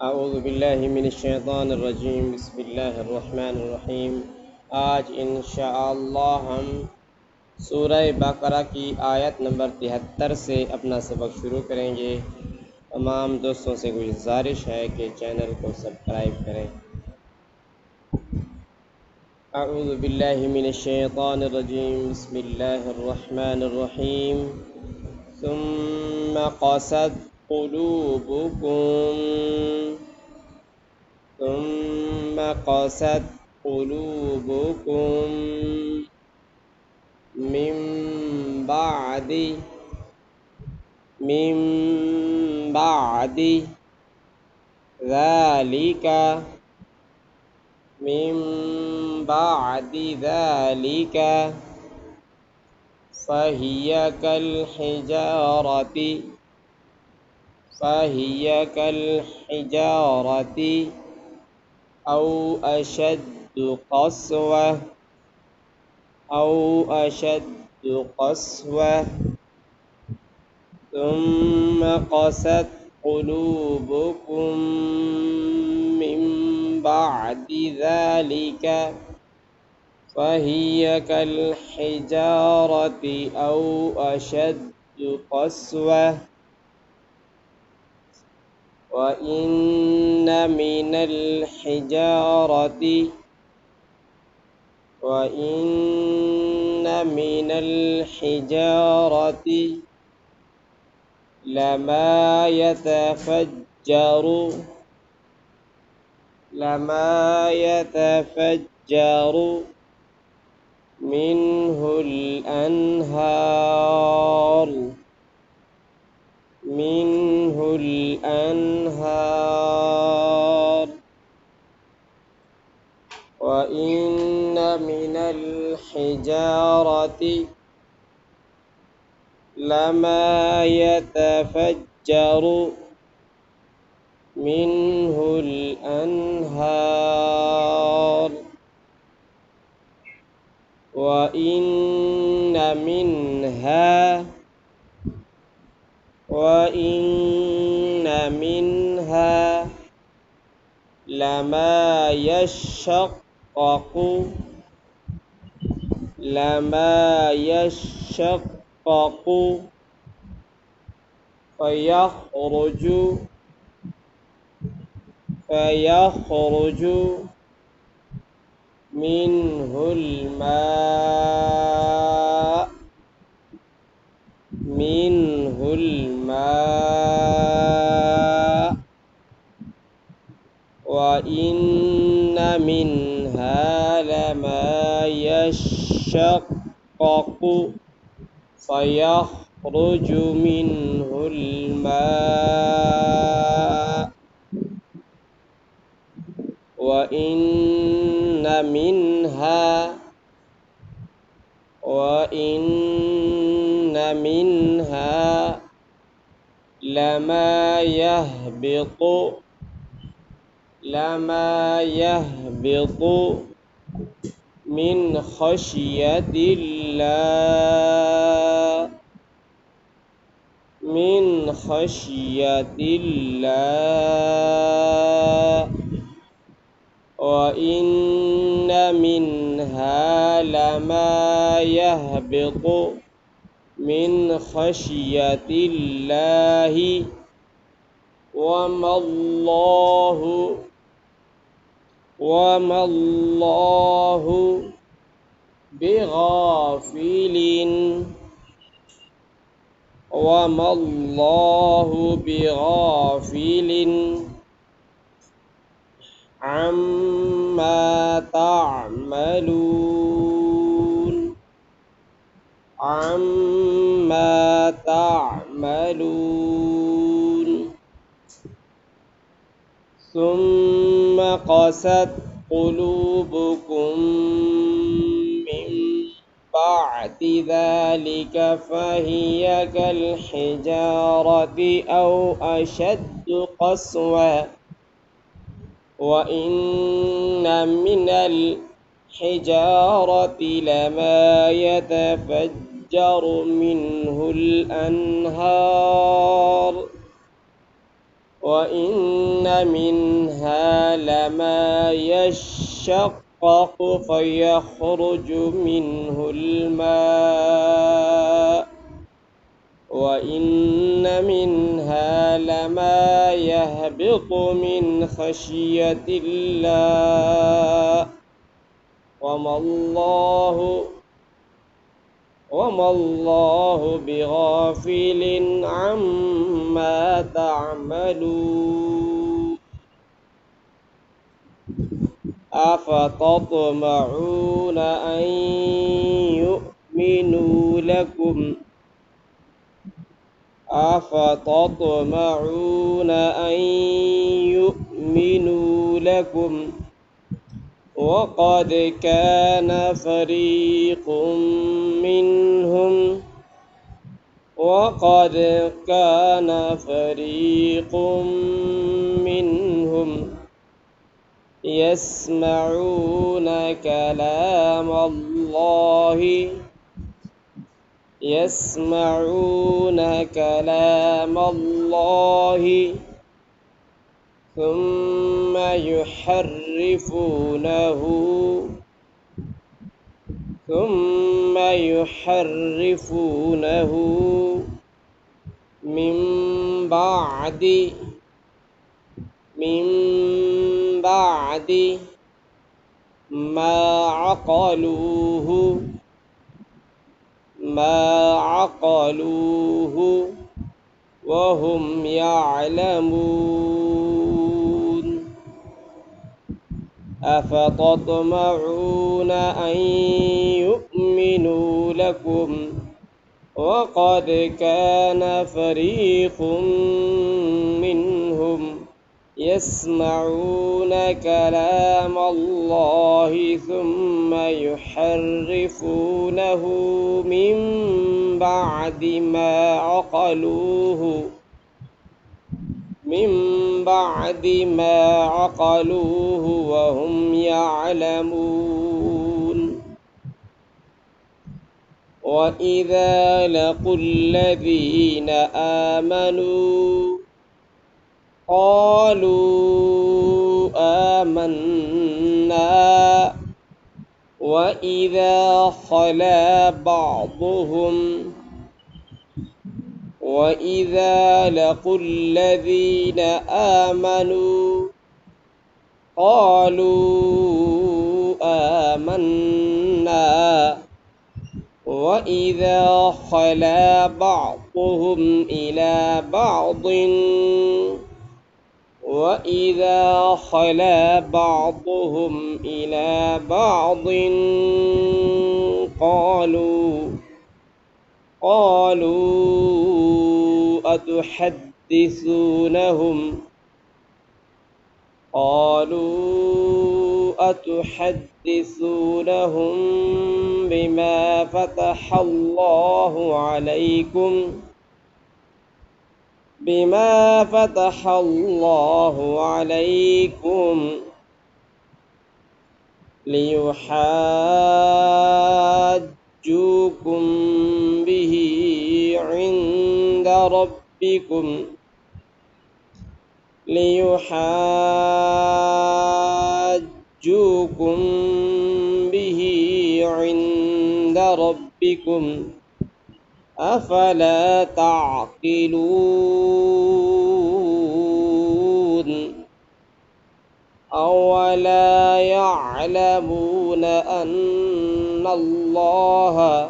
अऊज़ु बिल्लाहि मिनश्शैतानिर्रजीम बिस्मिल्लाहिर्रहमानिर्रहीम। आज इंशाअल्लाह हम सूरह बकरा की आयत नंबर 73 से अपना सबक शुरू करेंगे। तमाम दोस्तों से गुजारिश है कि चैनल को सब्सक्राइब करें। अऊज़ु बिल्लाहि मिनश्शैतानिर्रजीम बिस्मिल्लाहिर्रहमानिर्रहीम। सुम्मा क़सत क़ुलूबुकुम ثم قست قلوبكم من بعد من بعد ذلك من بعد ذلك فهي كالحجارة أو أشد قسوة ثم قست قلوبكم من بعد ذلك فهي كالحجارة أو أشد قسوة وإن من الحجارة لما يتفجر منه الأنهار وإن من الحجارة لما يتفجر منه الأنهار وإن منها لما يشقق فيخرج منه الماء وإن منها لما يشقق فيخرج منه الماء وإن منها لما يهبط من خشية الله وإن منها لما يهبط من خشية الله وما الله بغافل عما تعملون ثم قست قلوبكم من بعد ذلك فهي كالحجارة أو أشد قسوة وإن من الحجارة لما يتفجر منه الأنهار وإن منها لما يشقق فيخرج منه الماء وإن منها لما يهبط من خشية الله وما الله بغافل عما تعملون أفتطمعون أن يؤمنوا لكم وقد كان فريق منهم يسمعون كلام الله ثم يحرفونه من بعد ما عقلوه وهم يعلمون أفتطمعون أن يؤمنوا لكم وقد كان فريق منهم يسمعون كلام الله ثم يحرفونه من بعد ما عقلوه وهم يعلمون وإذا لقوا الذين آمنوا قالوا آمنا وإذا لقوا الذين آمنوا قالوا آمنا وإذا خلا بعضهم إلى بعض قالوا أتحدثونهم بما فتح الله عليكم ليحاجوكم به عند ربكم أفلا تعقلون أولا يعلمون أن الله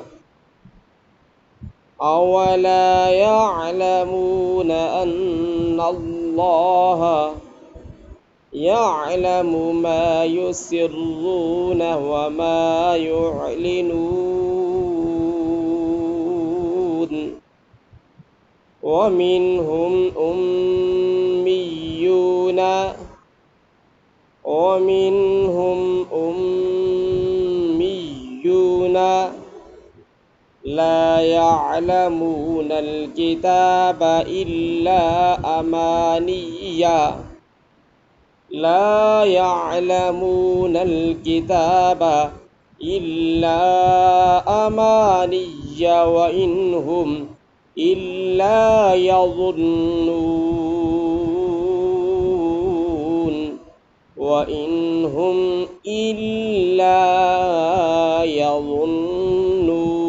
يعلم ما يسرون وما يعلنون ومنهم أميون لا يعلمون الكتاب إلا أماني وإن هم إلا يظنون व इन्हुम इल्ला यज़ुन्नून,